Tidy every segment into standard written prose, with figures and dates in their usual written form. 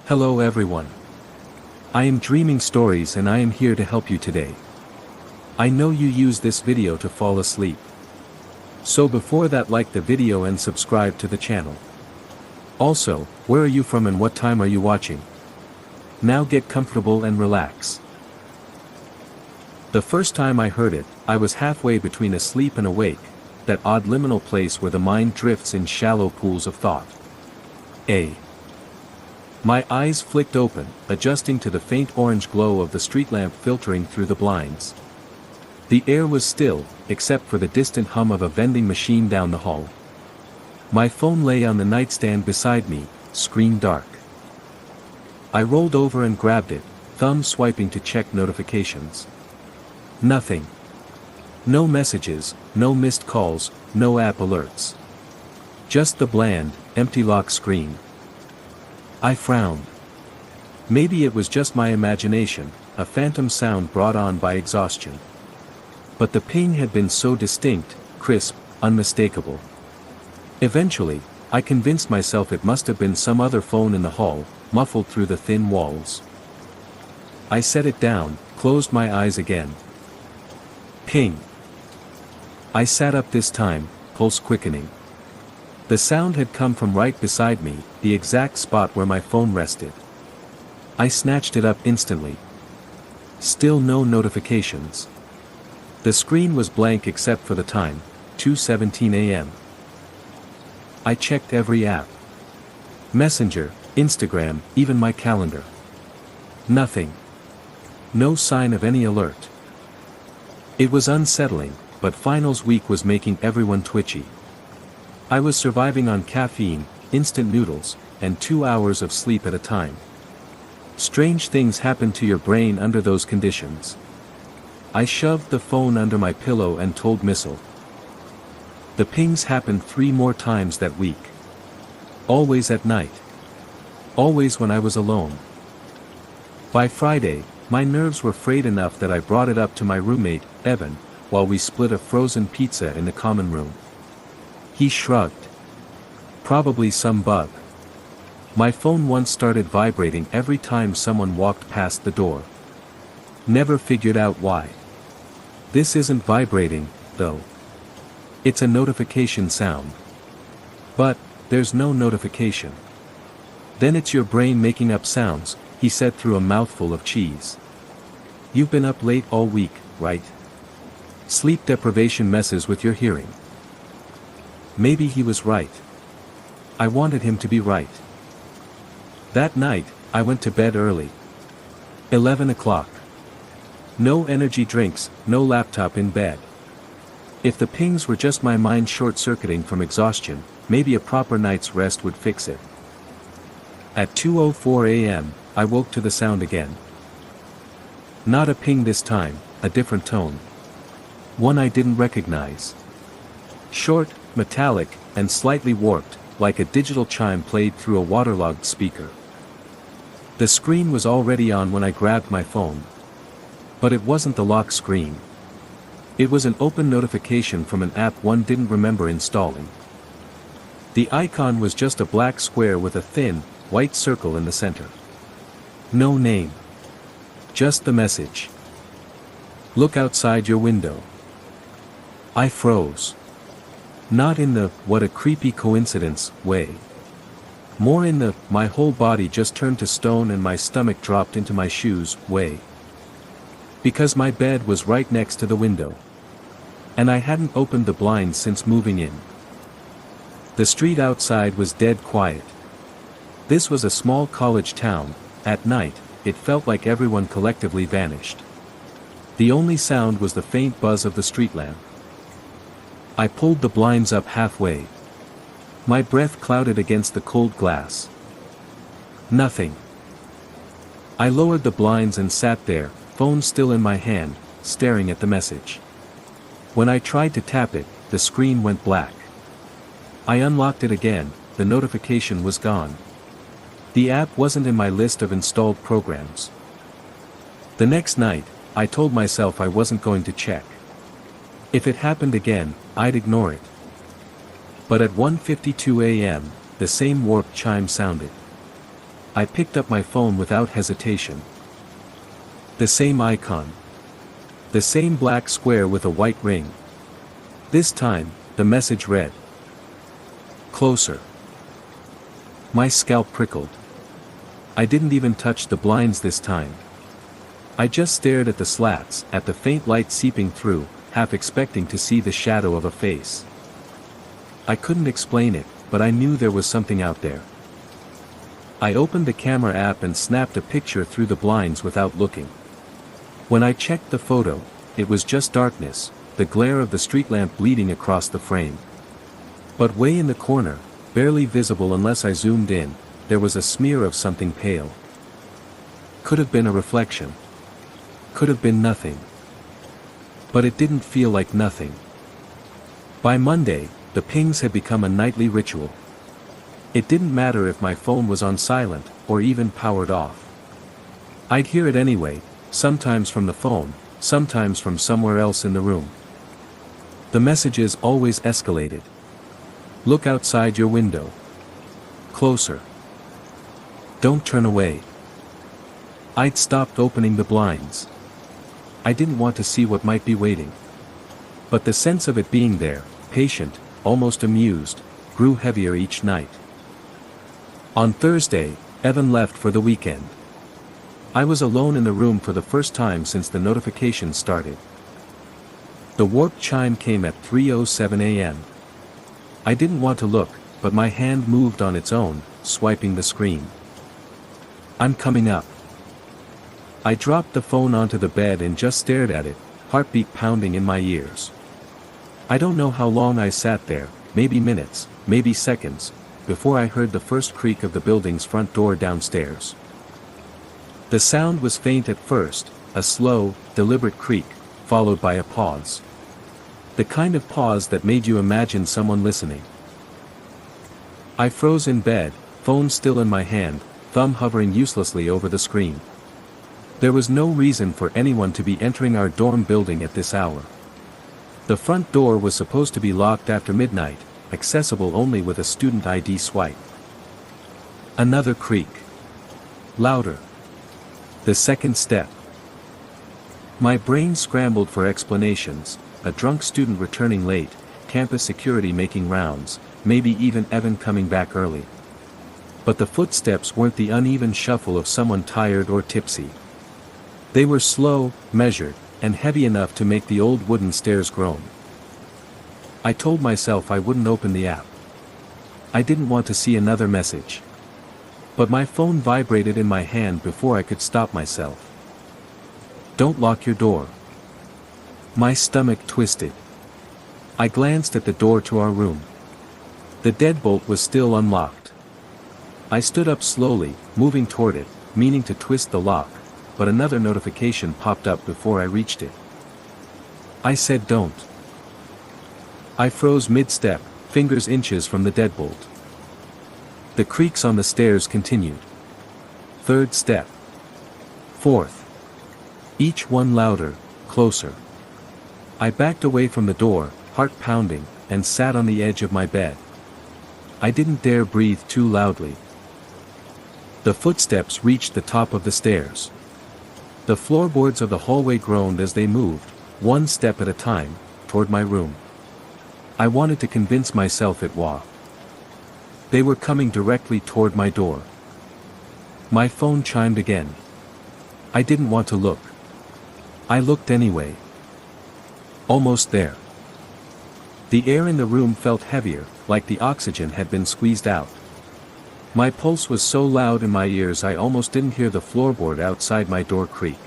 Hello everyone. I am Dreaming Stories and I am here to help you today. I know you use this video to fall asleep. So before that, like the video and subscribe to the channel. Also, where are you from and what time are you watching? Now get comfortable and relax. The first time I heard it, I was halfway between asleep and awake, that odd liminal place where the mind drifts in shallow pools of thought. My eyes flicked open, adjusting to the faint orange glow of the street lamp filtering through the blinds. The air was still, except for the distant hum of a vending machine down the hall. My phone lay on the nightstand beside me, screen dark. I rolled over and grabbed it, thumb swiping to check notifications. Nothing. No messages, no missed calls, no app alerts. Just the bland, empty lock screen. I frowned. Maybe it was just my imagination, a phantom sound brought on by exhaustion. But the ping had been so distinct, crisp, unmistakable. Eventually, I convinced myself it must have been some other phone in the hall, muffled through the thin walls. I set it down, closed my eyes again. Ping. I sat up this time, pulse quickening. The sound had come from right beside me, the exact spot where my phone rested. I snatched it up instantly. Still no notifications. The screen was blank except for the time, 2:17 a.m. I checked every app. Messenger, Instagram, even my calendar. Nothing. No sign of any alert. It was unsettling, but finals week was making everyone twitchy. I was surviving on caffeine, instant noodles, and 2 hours of sleep at a time. Strange things happen to your brain under those conditions. I shoved the phone under my pillow and told Missile. The pings happened 3 more times that week. Always at night. Always when I was alone. By Friday, my nerves were frayed enough that I brought it up to my roommate, Evan, while we split a frozen pizza in the common room. He shrugged. Probably some bug. My phone once started vibrating every time someone walked past the door. Never figured out why. This isn't vibrating, though. It's a notification sound. But, there's no notification. Then it's your brain making up sounds, he said through a mouthful of cheese. You've been up late all week, right? Sleep deprivation messes with your hearing. Maybe he was right. I wanted him to be right. That night, I went to bed early. 11 o'clock. No energy drinks, no laptop in bed. If the pings were just my mind short-circuiting from exhaustion, maybe a proper night's rest would fix it. At 2:04 a.m., I woke to the sound again. Not a ping this time, a different tone. One I didn't recognize. Short, metallic, and slightly warped, like a digital chime played through a waterlogged speaker. The screen was already on when I grabbed my phone. But it wasn't the lock screen. It was an open notification from an app one didn't remember installing. The icon was just a black square with a thin, white circle in the center. No name. Just the message. Look outside your window. I froze. Not in the, what a creepy coincidence, way. More in the, my whole body just turned to stone and my stomach dropped into my shoes, way. Because my bed was right next to the window. And I hadn't opened the blinds since moving in. The street outside was dead quiet. This was a small college town. At night, it felt like everyone collectively vanished. The only sound was the faint buzz of the street lamp. I pulled the blinds up halfway. My breath clouded against the cold glass. Nothing. I lowered the blinds and sat there, phone still in my hand, staring at the message. When I tried to tap it, the screen went black. I unlocked it again, the notification was gone. The app wasn't in my list of installed programs. The next night, I told myself I wasn't going to check. If it happened again, I'd ignore it. But at 1:52 a.m., the same warped chime sounded. I picked up my phone without hesitation. The same icon. The same black square with a white ring. This time, the message read, "Closer." My scalp prickled. I didn't even touch the blinds this time. I just stared at the slats, at the faint light seeping through, half expecting to see the shadow of a face. I couldn't explain it, but I knew there was something out there. I opened the camera app and snapped a picture through the blinds without looking. When I checked the photo, it was just darkness, the glare of the street lamp bleeding across the frame. But way in the corner, barely visible unless I zoomed in, there was a smear of something pale. Could have been a reflection. Could have been nothing. But it didn't feel like nothing. By Monday, the pings had become a nightly ritual. It didn't matter if my phone was on silent, or even powered off. I'd hear it anyway, sometimes from the phone, sometimes from somewhere else in the room. The messages always escalated. Look outside your window. Closer. Don't turn away. I'd stopped opening the blinds. I didn't want to see what might be waiting. But the sense of it being there, patient, almost amused, grew heavier each night. On Thursday, Evan left for the weekend. I was alone in the room for the first time since the notifications started. The warped chime came at 3:07 a.m. I didn't want to look, but my hand moved on its own, swiping the screen. I'm coming up. I dropped the phone onto the bed and just stared at it, heartbeat pounding in my ears. I don't know how long I sat there, maybe minutes, maybe seconds, before I heard the first creak of the building's front door downstairs. The sound was faint at first, a slow, deliberate creak, followed by a pause. The kind of pause that made you imagine someone listening. I froze in bed, phone still in my hand, thumb hovering uselessly over the screen. There was no reason for anyone to be entering our dorm building at this hour. The front door was supposed to be locked after midnight, accessible only with a student ID swipe. Another creak. Louder. The second step. My brain scrambled for explanations, a drunk student returning late, campus security making rounds, maybe even Evan coming back early. But the footsteps weren't the uneven shuffle of someone tired or tipsy. They were slow, measured, and heavy enough to make the old wooden stairs groan. I told myself I wouldn't open the app. I didn't want to see another message. But my phone vibrated in my hand before I could stop myself. Don't lock your door. My stomach twisted. I glanced at the door to our room. The deadbolt was still unlocked. I stood up slowly, moving toward it, meaning to twist the lock, but another notification popped up before I reached it. I said don't. I froze mid-step, fingers inches from the deadbolt. The creaks on the stairs continued. Third step. Fourth. Each one louder, closer. I backed away from the door, heart pounding, and sat on the edge of my bed. I didn't dare breathe too loudly. The footsteps reached the top of the stairs. The floorboards of the hallway groaned as they moved, one step at a time, toward my room. I wanted to convince myself it was. They were coming directly toward my door. My phone chimed again. I didn't want to look. I looked anyway. Almost there. The air in the room felt heavier, like the oxygen had been squeezed out. My pulse was so loud in my ears I almost didn't hear the floorboard outside my door creak.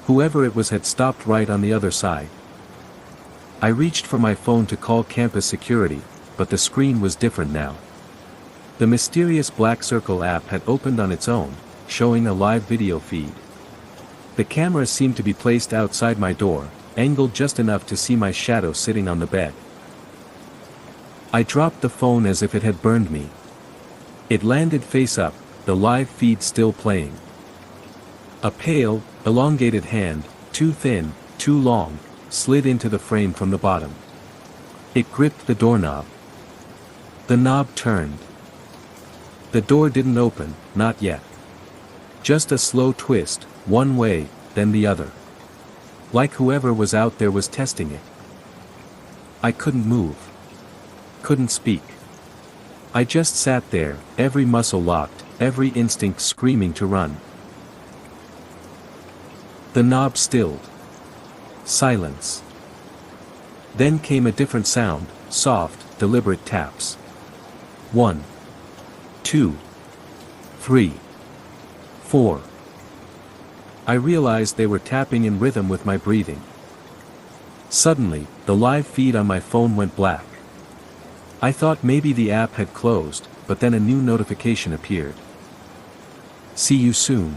Whoever it was had stopped right on the other side. I reached for my phone to call campus security, but the screen was different now. The mysterious black circle app had opened on its own, showing a live video feed. The camera seemed to be placed outside my door, angled just enough to see my shadow sitting on the bed. I dropped the phone as if it had burned me. It landed face up, the live feed still playing. A pale, elongated hand, too thin, too long, slid into the frame from the bottom. It gripped the doorknob. The knob turned. The door didn't open, not yet. Just a slow twist, one way, then the other. Like whoever was out there was testing it. I couldn't move. Couldn't speak. I just sat there, every muscle locked, every instinct screaming to run. The knob stilled. Silence. Then came a different sound, soft, deliberate taps. 1, 2, 3, 4. I realized they were tapping in rhythm with my breathing. Suddenly, the live feed on my phone went black. I thought maybe the app had closed, but then a new notification appeared. See you soon.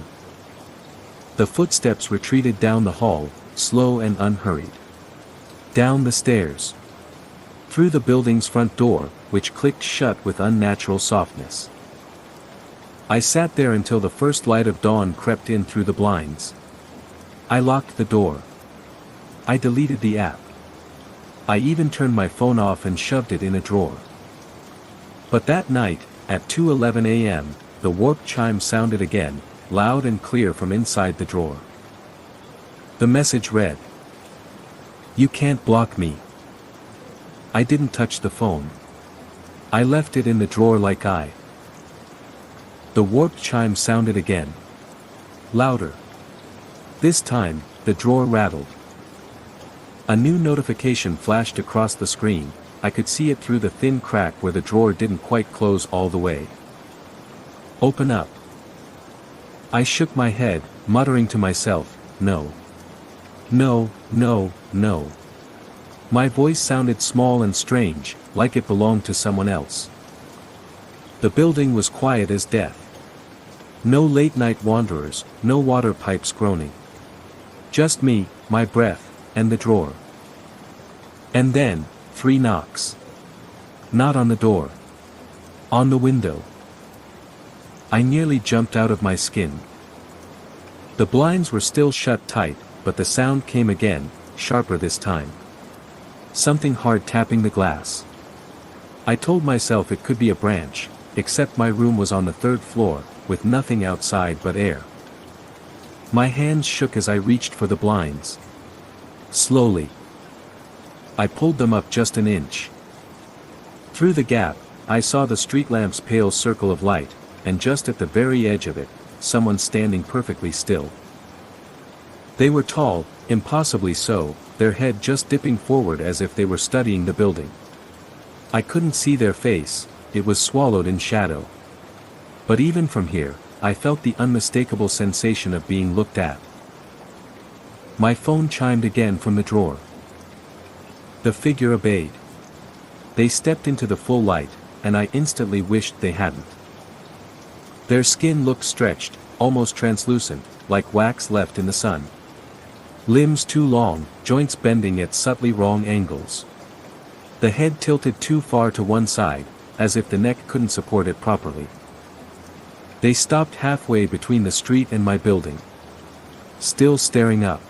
The footsteps retreated down the hall, slow and unhurried. Down the stairs. Through the building's front door, which clicked shut with unnatural softness. I sat there until the first light of dawn crept in through the blinds. I locked the door. I deleted the app. I even turned my phone off and shoved it in a drawer. But that night, at 2:11 a.m., the warp chime sounded again, loud and clear from inside the drawer. The message read, "You can't block me." I didn't touch the phone. I left it in the drawer like I. The warp chime sounded again. Louder. This time, the drawer rattled. A new notification flashed across the screen. I could see it through the thin crack where the drawer didn't quite close all the way. Open up. I shook my head, muttering to myself, no. No, no, no. My voice sounded small and strange, like it belonged to someone else. The building was quiet as death. No late-night wanderers, no water pipes groaning. Just me, my breath, and the drawer. And then, 3 knocks. Not on the door. On the window. I nearly jumped out of my skin. The blinds were still shut tight, but the sound came again, sharper this time. Something hard tapping the glass. I told myself it could be a branch, except my room was on the 3rd floor, with nothing outside but air. My hands shook as I reached for the blinds. Slowly. I pulled them up just an inch. Through the gap, I saw the street lamp's pale circle of light, and just at the very edge of it, someone standing perfectly still. They were tall, impossibly so, their head just dipping forward as if they were studying the building. I couldn't see their face, it was swallowed in shadow. But even from here, I felt the unmistakable sensation of being looked at. My phone chimed again from the drawer. The figure obeyed. They stepped into the full light, and I instantly wished they hadn't. Their skin looked stretched, almost translucent, like wax left in the sun. Limbs too long, joints bending at subtly wrong angles. The head tilted too far to one side, as if the neck couldn't support it properly. They stopped halfway between the street and my building. Still staring up.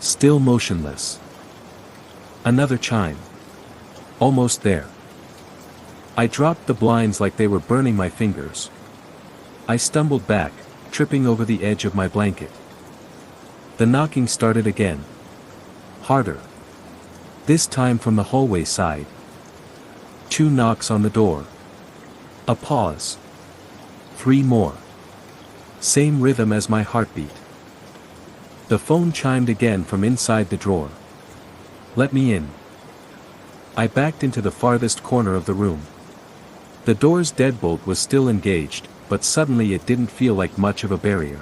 Still motionless. Another chime. Almost there. I dropped the blinds like they were burning my fingers. I stumbled back, tripping over the edge of my blanket. The knocking started again. Harder. This time from the hallway side. 2 knocks on the door. A pause. 3 more. Same rhythm as my heartbeat. The phone chimed again from inside the drawer. Let me in. I backed into the farthest corner of the room. The door's deadbolt was still engaged, but suddenly it didn't feel like much of a barrier.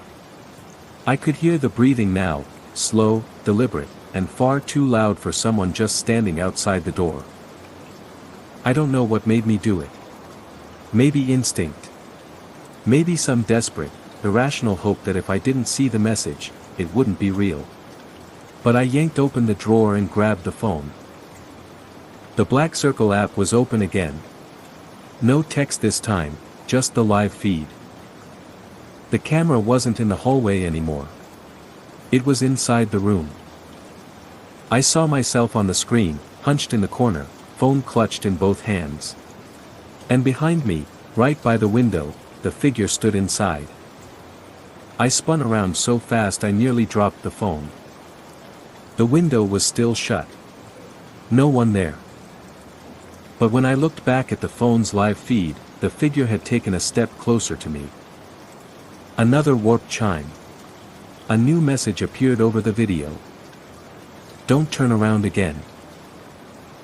I could hear the breathing now, slow, deliberate, and far too loud for someone just standing outside the door. I don't know what made me do it. Maybe instinct. Maybe some desperate, irrational hope that if I didn't see the message, it wouldn't be real. But I yanked open the drawer and grabbed the phone. The Black Circle app was open again. No text this time, just the live feed. The camera wasn't in the hallway anymore. It was inside the room. I saw myself on the screen, hunched in the corner, phone clutched in both hands. And behind me, Right by the window, the figure stood inside. I spun around so fast I nearly dropped the phone. The window was still shut. No one there. But when I looked back at the phone's live feed, the figure had taken a step closer to me. Another warped chime. A new message appeared over the video. Don't turn around again.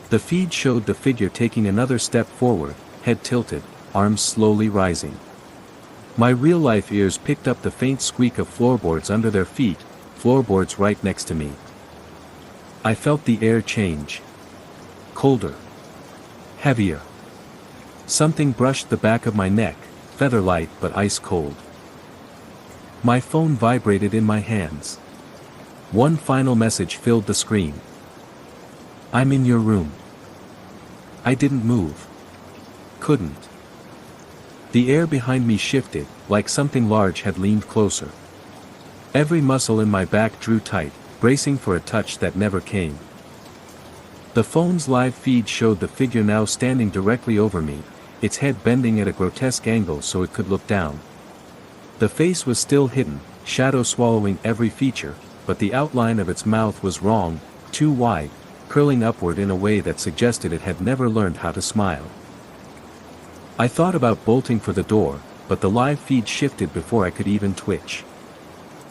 The feed showed the figure taking another step forward, head tilted, arms slowly rising. My real-life ears picked up the faint squeak of floorboards under their feet, floorboards right next to me. I felt the air change. Colder. Heavier. Something brushed the back of my neck, feather-light but ice-cold. My phone vibrated in my hands. One final message filled the screen. I'm in your room. I didn't move. Couldn't. The air behind me shifted, like something large had leaned closer. Every muscle in my back drew tight, bracing for a touch that never came. The phone's live feed showed the figure now standing directly over me, its head bending at a grotesque angle so it could look down. The face was still hidden, shadow swallowing every feature, but the outline of its mouth was wrong, too wide, curling upward in a way that suggested it had never learned how to smile. I thought about bolting for the door, but the live feed shifted before I could even twitch.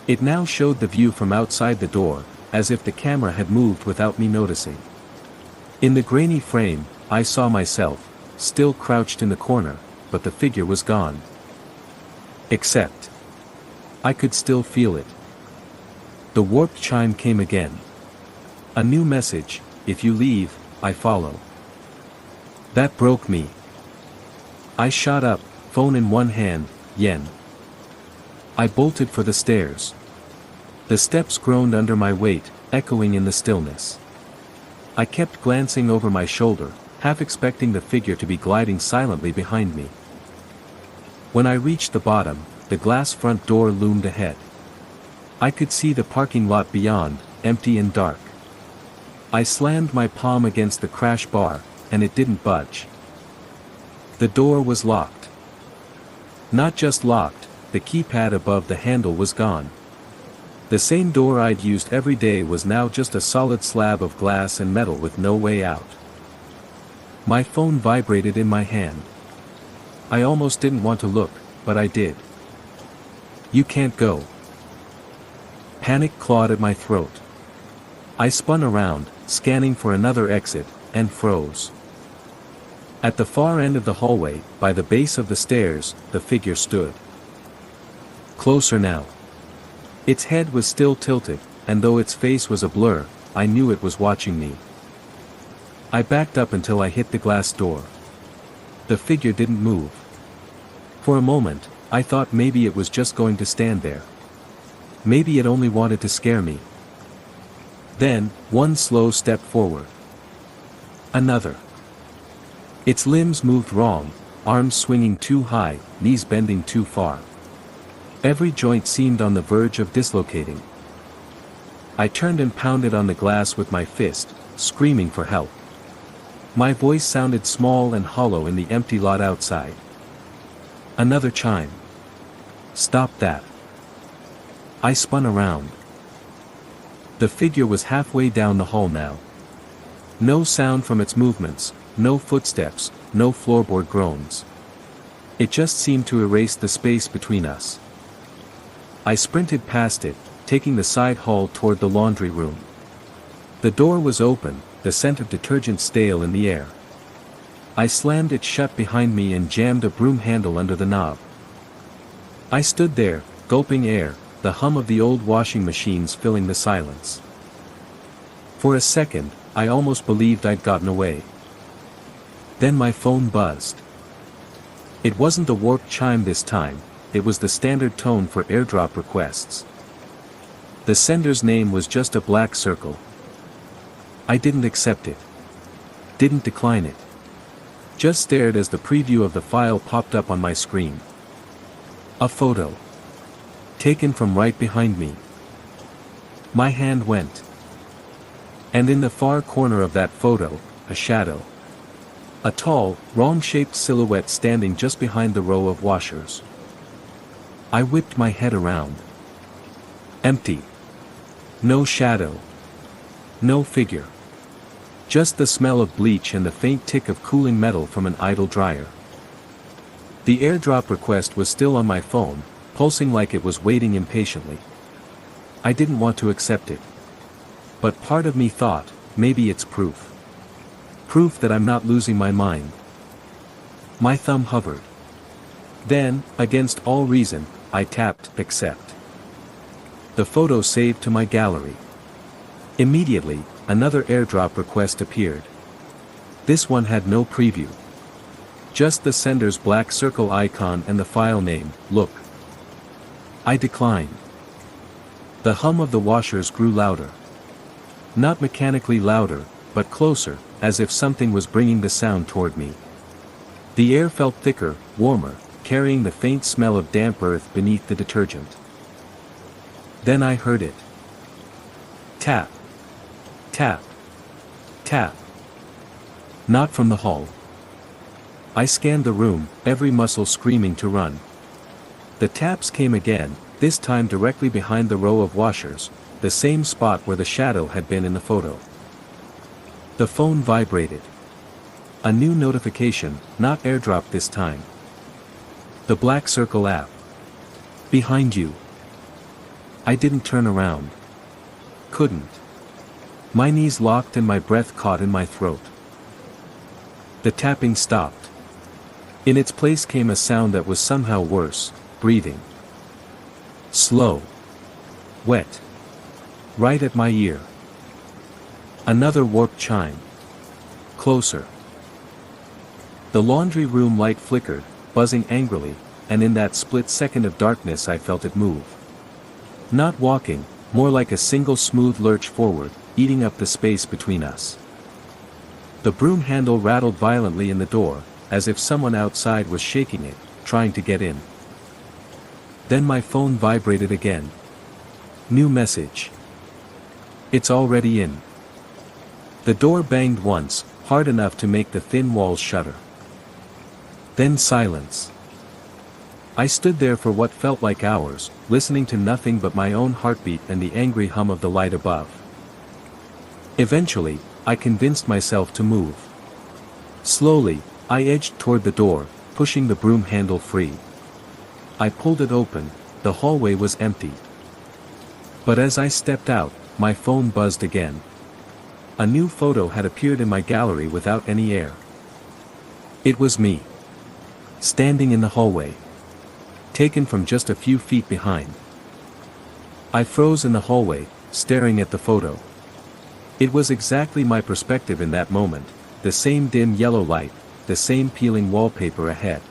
It now showed the view from outside the door, as if the camera had moved without me noticing. In the grainy frame, I saw myself, still crouched in the corner, but the figure was gone. Except, I could still feel it. The warped chime came again. A new message: if you leave, I follow. That broke me. I shot up, phone in one hand, yen. I bolted for the stairs. The steps groaned under my weight, echoing in the stillness. I kept glancing over my shoulder, half expecting the figure to be gliding silently behind me. When I reached the bottom, the glass front door loomed ahead. I could see the parking lot beyond, empty and dark. I slammed my palm against the crash bar, and it didn't budge. The door was locked. Not just locked, the keypad above the handle was gone. The same door I'd used every day was now just a solid slab of glass and metal with no way out. My phone vibrated in my hand. I almost didn't want to look, but I did. You can't go. Panic clawed at my throat. I spun around, scanning for another exit, and froze. At the far end of the hallway, by the base of the stairs, the figure stood. Closer now. Its head was still tilted, and though its face was a blur, I knew it was watching me. I backed up until I hit the glass door. The figure didn't move. For a moment, I thought maybe it was just going to stand there. Maybe it only wanted to scare me. Then, one slow step forward. Another. Its limbs moved wrong, arms swinging too high, knees bending too far. Every joint seemed on the verge of dislocating. I turned and pounded on the glass with my fist, screaming for help. My voice sounded small and hollow in the empty lot outside. Another chime. Stop that. I spun around. The figure was halfway down the hall now. No sound from its movements, no footsteps, no floorboard groans. It just seemed to erase the space between us. I sprinted past it, taking the side hall toward the laundry room. The door was open, the scent of detergent stale in the air. I slammed it shut behind me and jammed a broom handle under the knob. I stood there, gulping air, the hum of the old washing machines filling the silence. For a second, I almost believed I'd gotten away. Then my phone buzzed. It wasn't the warped chime this time, it was the standard tone for airdrop requests. The sender's name was just a black circle. I didn't accept it. Didn't decline it. Just stared as the preview of the file popped up on my screen. A photo. Taken from right behind me. My hand went. And in the far corner of that photo, a shadow. A tall, wrong-shaped silhouette standing just behind the row of washers. I whipped my head around. Empty. No shadow. No figure. Just the smell of bleach and the faint tick of cooling metal from an idle dryer. The airdrop request was still on my phone, pulsing like it was waiting impatiently. I didn't want to accept it. But part of me thought, maybe it's proof. Proof that I'm not losing my mind. My thumb hovered. Then, against all reason, I tapped accept. The photo saved to my gallery. Immediately, another airdrop request appeared. This one had no preview. Just the sender's black circle icon and the file name, look. I declined. The hum of the washers grew louder. Not mechanically louder, but closer, as if something was bringing the sound toward me. The air felt thicker, warmer, carrying the faint smell of damp earth beneath the detergent. Then I heard it. Tap. Tap. Tap. Not from the hall. I scanned the room, every muscle screaming to run. The taps came again, this time directly behind the row of washers, the same spot where the shadow had been in the photo. The phone vibrated. A new notification, not airdrop this time. The Black Circle app. Behind you. I didn't turn around. Couldn't. My knees locked and my breath caught in my throat. The tapping stopped. In its place came a sound that was somehow worse, breathing. Slow. Wet. Right at my ear. Another warped chime. Closer. The laundry room light flickered, buzzing angrily, and in that split second of darkness I felt it move. Not walking, more like a single smooth lurch forward, eating up the space between us. The broom handle rattled violently in the door, as if someone outside was shaking it, trying to get in. Then my phone vibrated again. New message. It's already in. The door banged once, hard enough to make the thin walls shudder. Then silence. I stood there for what felt like hours, listening to nothing but my own heartbeat and the angry hum of the light above. Eventually, I convinced myself to move. Slowly, I edged toward the door, pushing the broom handle free. I pulled it open, the hallway was empty. But as I stepped out, my phone buzzed again. A new photo had appeared in my gallery without any air. It was me. Standing in the hallway. Taken from just a few feet behind. I froze in the hallway, staring at the photo. It was exactly my perspective in that moment, the same dim yellow light, the same peeling wallpaper ahead.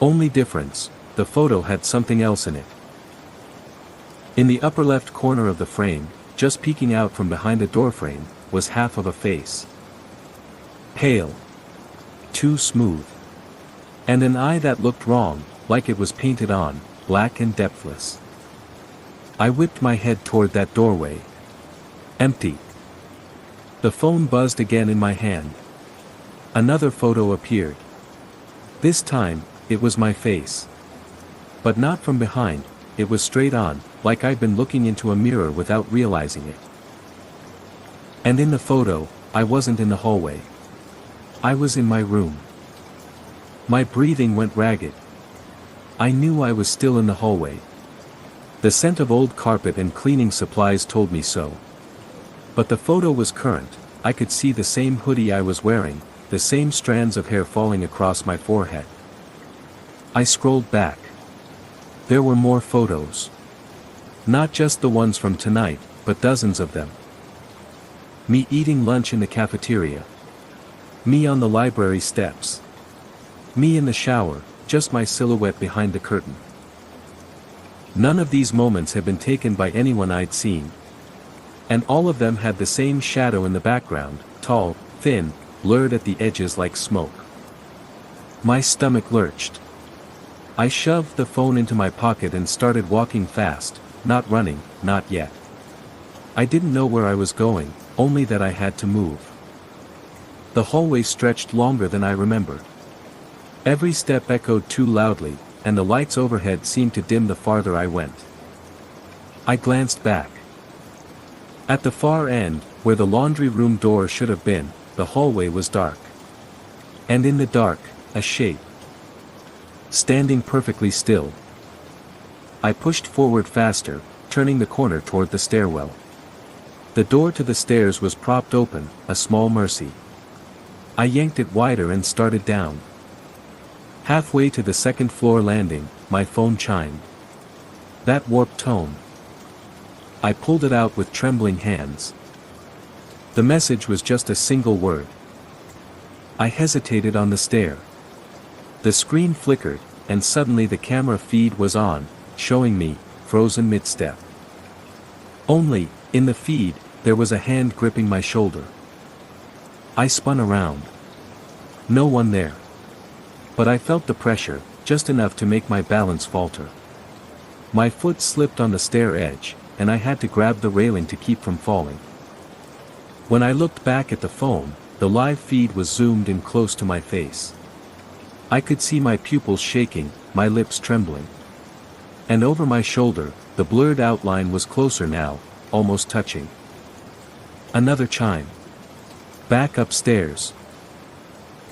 Only difference, the photo had something else in it. In the upper left corner of the frame, just peeking out from behind a doorframe, was half of a face. Pale. Too smooth. And an eye that looked wrong, like it was painted on, black and depthless. I whipped my head toward that doorway. Empty. The phone buzzed again in my hand. Another photo appeared. This time, it was my face. But not from behind, it was straight on, like I'd been looking into a mirror without realizing it. And in the photo, I wasn't in the hallway. I was in my room. My breathing went ragged. I knew I was still in the hallway. The scent of old carpet and cleaning supplies told me so. But the photo was current, I could see the same hoodie I was wearing, the same strands of hair falling across my forehead. I scrolled back. There were more photos. Not just the ones from tonight, but dozens of them. Me eating lunch in the cafeteria. Me on the library steps. Me in the shower, just my silhouette behind the curtain. None of these moments had been taken by anyone I'd seen. And all of them had the same shadow in the background, tall, thin, blurred at the edges like smoke. My stomach lurched. I shoved the phone into my pocket and started walking fast, not running, not yet. I didn't know where I was going, only that I had to move. The hallway stretched longer than I remember. Every step echoed too loudly, and the lights overhead seemed to dim the farther I went. I glanced back. At the far end, where the laundry room door should have been, the hallway was dark. And in the dark, a shape. Standing perfectly still. I pushed forward faster, turning the corner toward the stairwell. The door to the stairs was propped open, a small mercy. I yanked it wider and started down. Halfway to the second floor landing, my phone chimed. That warped tone. I pulled it out with trembling hands. The message was just a single word. I hesitated on the stair. The screen flickered, and suddenly the camera feed was on, showing me, frozen mid-step. Only, in the feed, there was a hand gripping my shoulder. I spun around. No one there. But I felt the pressure, just enough to make my balance falter. My foot slipped on the stair edge, and I had to grab the railing to keep from falling. When I looked back at the phone, the live feed was zoomed in close to my face. I could see my pupils shaking, my lips trembling. And over my shoulder, the blurred outline was closer now, almost touching. Another chime. Back upstairs.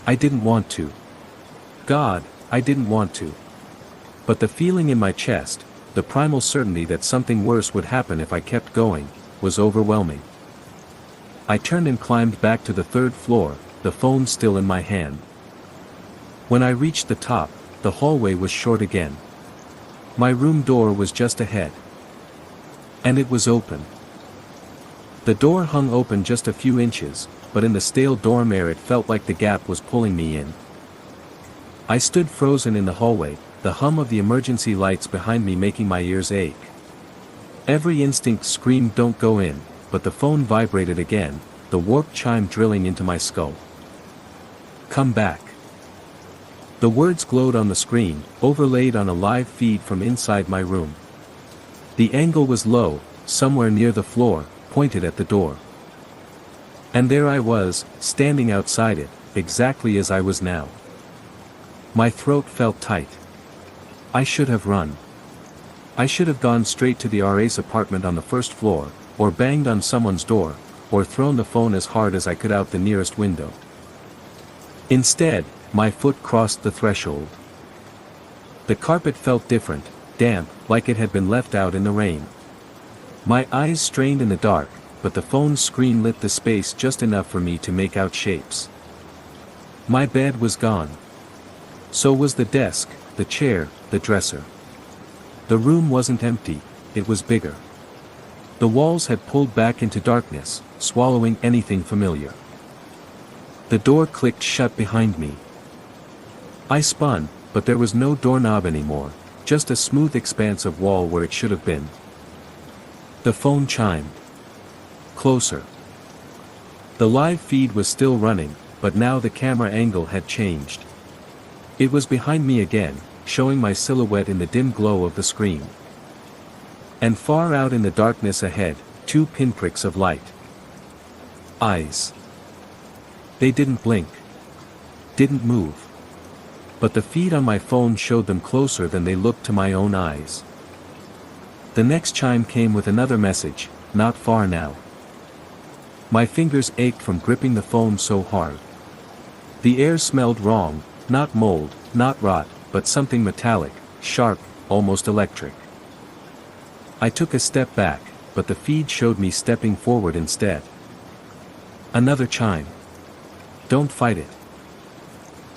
I didn't want to. God, I didn't want to. But the feeling in my chest, the primal certainty that something worse would happen if I kept going, was overwhelming. I turned and climbed back to the third floor, the phone still in my hand. When I reached the top, the hallway was short again. My room door was just ahead. And it was open. The door hung open just a few inches, but in the stale dorm air it felt like the gap was pulling me in. I stood frozen in the hallway, the hum of the emergency lights behind me making my ears ache. Every instinct screamed don't go in, but the phone vibrated again, the warped chime drilling into my skull. Come back. The words glowed on the screen, overlaid on a live feed from inside my room. The angle was low, somewhere near the floor, pointed at the door. And there I was, standing outside it, exactly as I was now. My throat felt tight. I should have run. I should have gone straight to the RA's apartment on the first floor, or banged on someone's door, or thrown the phone as hard as I could out the nearest window. Instead, my foot crossed the threshold. The carpet felt different, damp, like it had been left out in the rain. My eyes strained in the dark, but the phone's screen lit the space just enough for me to make out shapes. My bed was gone. So was the desk, the chair, the dresser. The room wasn't empty, it was bigger. The walls had pulled back into darkness, swallowing anything familiar. The door clicked shut behind me. I spun, but there was no doorknob anymore, just a smooth expanse of wall where it should have been. The phone chimed. Closer. The live feed was still running, but now the camera angle had changed. It was behind me again, showing my silhouette in the dim glow of the screen. And far out in the darkness ahead, two pinpricks of light. Eyes. They didn't blink. Didn't move. But the feed on my phone showed them closer than they looked to my own eyes. The next chime came with another message, not far now. My fingers ached from gripping the phone so hard. The air smelled wrong, not mold, not rot, but something metallic, sharp, almost electric. I took a step back, but the feed showed me stepping forward instead. Another chime. Don't fight it.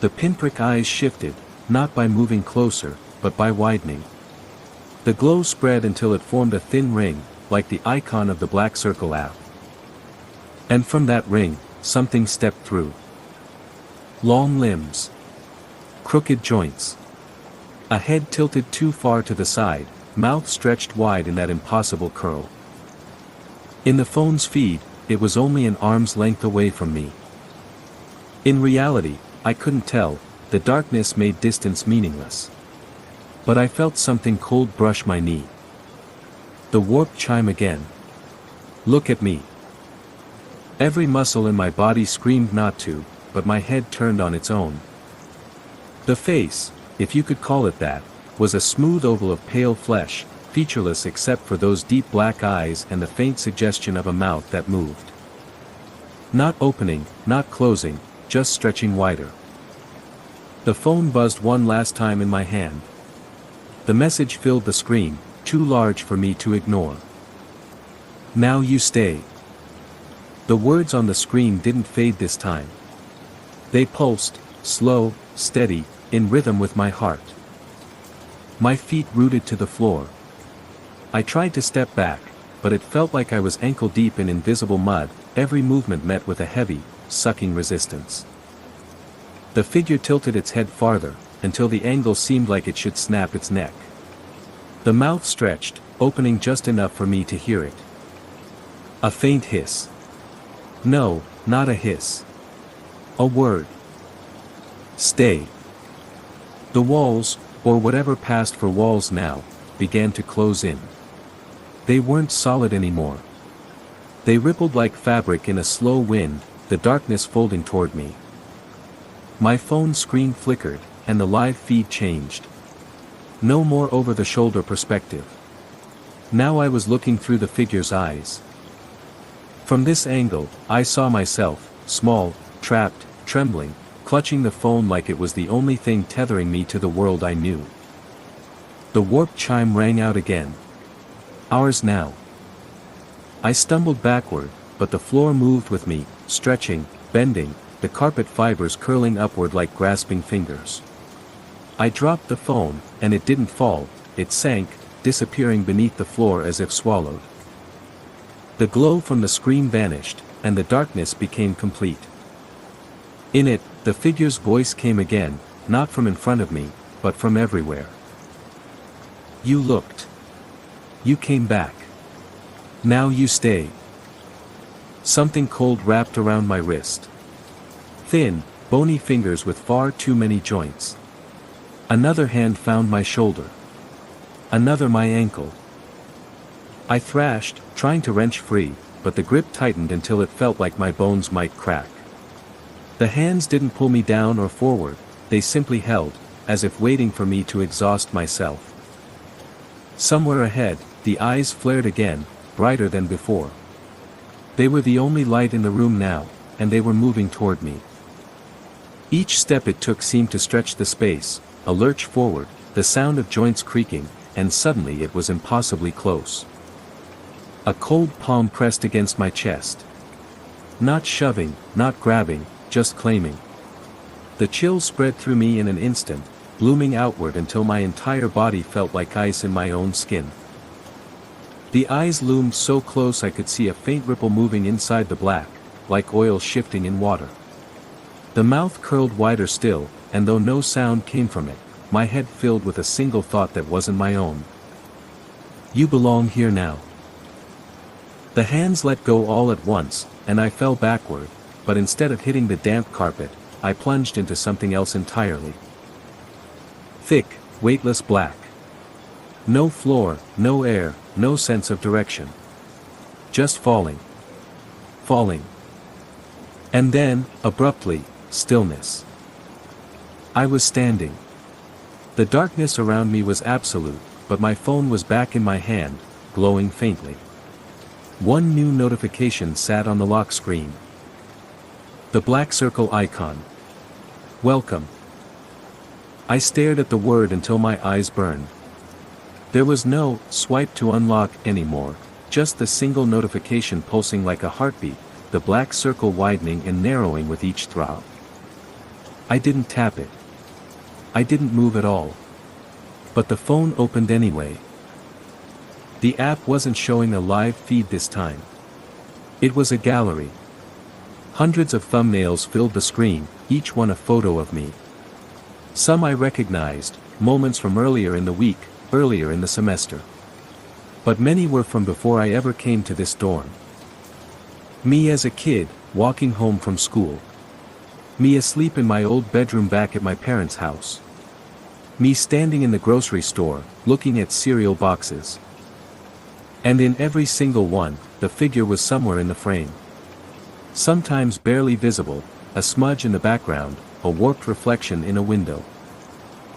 The pinprick eyes shifted, not by moving closer, but by widening. The glow spread until it formed a thin ring, like the icon of the Black Circle app. And from that ring, something stepped through. Long limbs. Crooked joints. A head tilted too far to the side, mouth stretched wide in that impossible curl. In the phone's feed, it was only an arm's length away from me. In reality, I couldn't tell, the darkness made distance meaningless. But I felt something cold brush my knee. The warped chime again. Look at me. Every muscle in my body screamed not to, but my head turned on its own. The face, if you could call it that, was a smooth oval of pale flesh, featureless except for those deep black eyes and the faint suggestion of a mouth that moved. Not opening, not closing, just stretching wider. The phone buzzed one last time in my hand. The message filled the screen, too large for me to ignore. "Now you stay." The words on the screen didn't fade this time. They pulsed, slow, steady, in rhythm with my heart. My feet rooted to the floor. I tried to step back, but it felt like I was ankle-deep in invisible mud, every movement met with a heavy, sucking resistance. The figure tilted its head farther, until the angle seemed like it should snap its neck. The mouth stretched, opening just enough for me to hear it. A faint hiss. No, not a hiss. A word. "Stay." The walls, or whatever passed for walls now, began to close in. They weren't solid anymore. They rippled like fabric in a slow wind, the darkness folding toward me. My phone screen flickered, and the live feed changed. No more over-the-shoulder perspective. Now I was looking through the figure's eyes. From this angle, I saw myself, small, trapped, trembling, clutching the phone like it was the only thing tethering me to the world I knew. The warped chime rang out again. Ours now. I stumbled backward, but the floor moved with me, stretching, bending, the carpet fibers curling upward like grasping fingers. I dropped the phone, and it didn't fall, it sank, disappearing beneath the floor as if swallowed. The glow from the screen vanished, and the darkness became complete. In it, the figure's voice came again, not from in front of me, but from everywhere. "You looked. You came back. Now you stay." Something cold wrapped around my wrist. Thin, bony fingers with far too many joints. Another hand found my shoulder. Another my ankle. I thrashed, trying to wrench free, but the grip tightened until it felt like my bones might crack. The hands didn't pull me down or forward, they simply held, as if waiting for me to exhaust myself. Somewhere ahead, the eyes flared again, brighter than before. They were the only light in the room now, and they were moving toward me. Each step it took seemed to stretch the space, a lurch forward, the sound of joints creaking, and suddenly it was impossibly close. A cold palm pressed against my chest. Not shoving, not grabbing, just claiming. The chill spread through me in an instant, blooming outward until my entire body felt like ice in my own skin. The eyes loomed so close I could see a faint ripple moving inside the black, like oil shifting in water. The mouth curled wider still, and though no sound came from it, my head filled with a single thought that wasn't my own. "You belong here now." The hands let go all at once, and I fell backward, but instead of hitting the damp carpet, I plunged into something else entirely. Thick, weightless black. No floor, no air, no sense of direction. Just falling. Falling. And then, abruptly, stillness. I was standing. The darkness around me was absolute, but my phone was back in my hand, glowing faintly. One new notification sat on the lock screen. The black circle icon. Welcome. I stared at the word until my eyes burned. There was no swipe to unlock anymore, just the single notification pulsing like a heartbeat, the black circle widening and narrowing with each throb. I didn't tap it. I didn't move at all. But the phone opened anyway. The app wasn't showing a live feed this time. It was a gallery. Hundreds of thumbnails filled the screen, each one a photo of me. Some I recognized, moments from earlier in the week, earlier in the semester. But many were from before I ever came to this dorm. Me as a kid, walking home from school. Me asleep in my old bedroom back at my parents' house. Me standing in the grocery store, looking at cereal boxes. And in every single one, the figure was somewhere in the frame. Sometimes barely visible, a smudge in the background, a warped reflection in a window.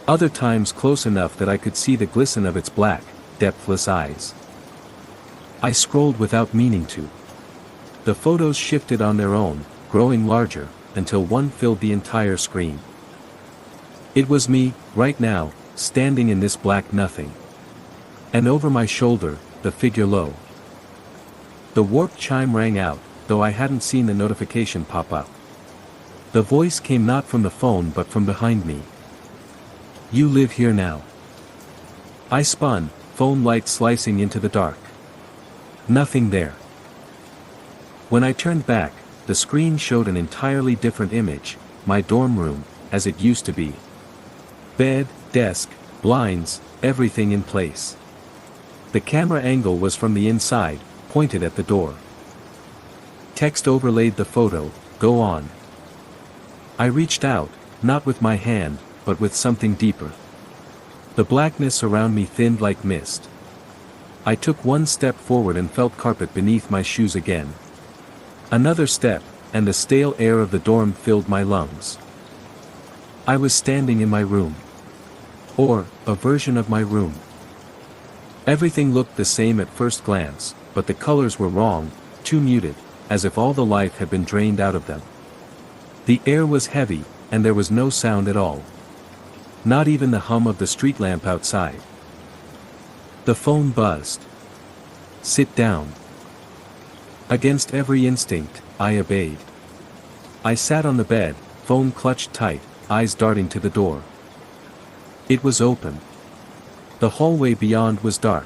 Other times close enough that I could see the glisten of its black, depthless eyes. I scrolled without meaning to. The photos shifted on their own, growing larger, until one filled the entire screen. It was me, right now, standing in this black nothing. And over my shoulder, the figure low. The warped chime rang out, though I hadn't seen the notification pop up. The voice came not from the phone but from behind me. "You live here now." I spun, phone light slicing into the dark. Nothing there. When I turned back, the screen showed an entirely different image, my dorm room, as it used to be. Bed, desk, blinds, everything in place. The camera angle was from the inside, pointed at the door. Text overlaid the photo, "Go on." I reached out, not with my hand, but with something deeper. The blackness around me thinned like mist. I took one step forward and felt carpet beneath my shoes again. Another step, and the stale air of the dorm filled my lungs. I was standing in my room. Or, a version of my room. Everything looked the same at first glance, but the colors were wrong, too muted, as if all the life had been drained out of them. The air was heavy, and there was no sound at all. Not even the hum of the street lamp outside. The phone buzzed. "Sit down." Against every instinct, I obeyed. I sat on the bed, phone clutched tight, eyes darting to the door. It was open. The hallway beyond was dark.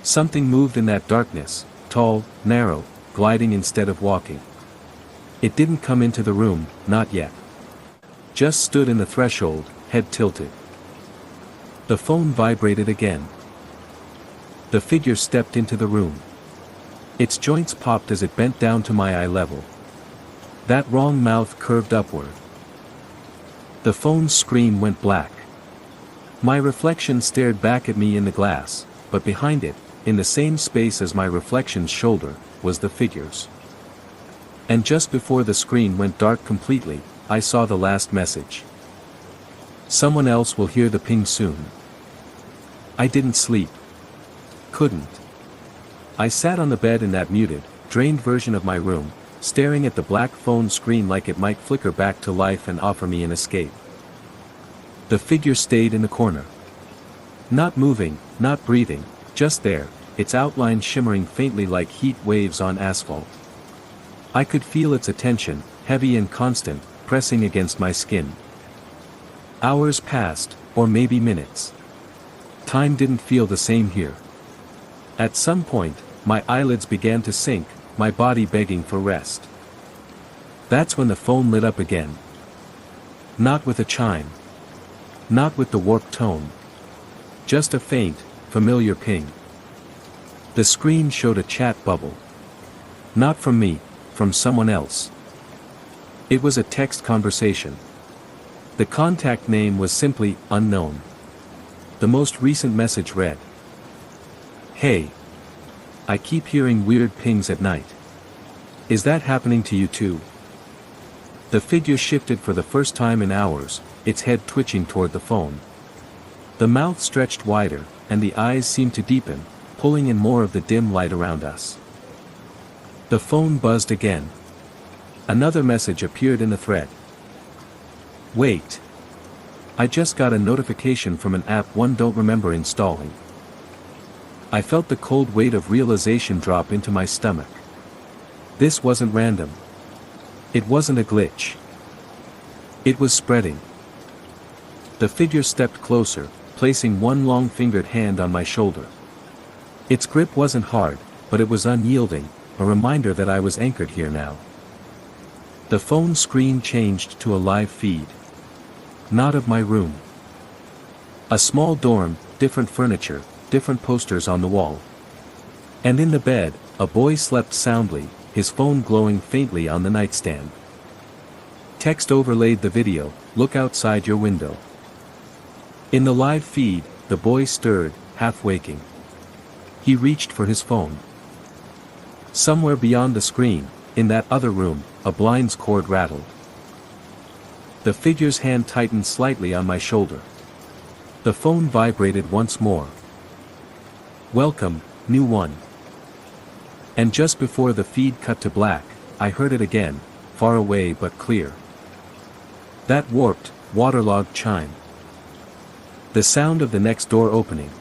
Something moved in that darkness, tall, narrow, gliding instead of walking. It didn't come into the room, not yet. Just stood in the threshold, head tilted. The phone vibrated again. The figure stepped into the room. Its joints popped as it bent down to my eye level. That wrong mouth curved upward. The phone's screen went black. My reflection stared back at me in the glass, but behind it, in the same space as my reflection's shoulder, was the figure's. And just before the screen went dark completely, I saw the last message. "Someone else will hear the ping soon." I didn't sleep. Couldn't. I sat on the bed in that muted, drained version of my room, staring at the black phone screen like it might flicker back to life and offer me an escape. The figure stayed in the corner. Not moving, not breathing, just there, its outline shimmering faintly like heat waves on asphalt. I could feel its attention, heavy and constant, pressing against my skin. Hours passed, or maybe minutes. Time didn't feel the same here. At some point, my eyelids began to sink, my body begging for rest. That's when the phone lit up again. Not with a chime. Not with the warped tone. Just a faint, familiar ping. The screen showed a chat bubble. Not from me, from someone else. It was a text conversation. The contact name was simply unknown. The most recent message read, "Hey. I keep hearing weird pings at night. Is that happening to you too?" The figure shifted for the first time in hours, its head twitching toward the phone. The mouth stretched wider, and the eyes seemed to deepen, pulling in more of the dim light around us. The phone buzzed again. Another message appeared in the thread. "Wait. I just got a notification from an app one don't remember installing." I felt the cold weight of realization drop into my stomach. This wasn't random. It wasn't a glitch. It was spreading. The figure stepped closer, placing one long-fingered hand on my shoulder. Its grip wasn't hard, but it was unyielding, a reminder that I was anchored here now. The phone screen changed to a live feed. Not of my room. A small dorm, different furniture, different posters on the wall. And in the bed, a boy slept soundly, his phone glowing faintly on the nightstand. Text overlaid the video, "Look outside your window." In the live feed, the boy stirred, half waking. He reached for his phone. Somewhere beyond the screen, in that other room, a blind's cord rattled. The figure's hand tightened slightly on my shoulder. The phone vibrated once more. "Welcome, new one." And just before the feed cut to black, I heard it again, far away but clear. That warped, waterlogged chime. The sound of the next door opening,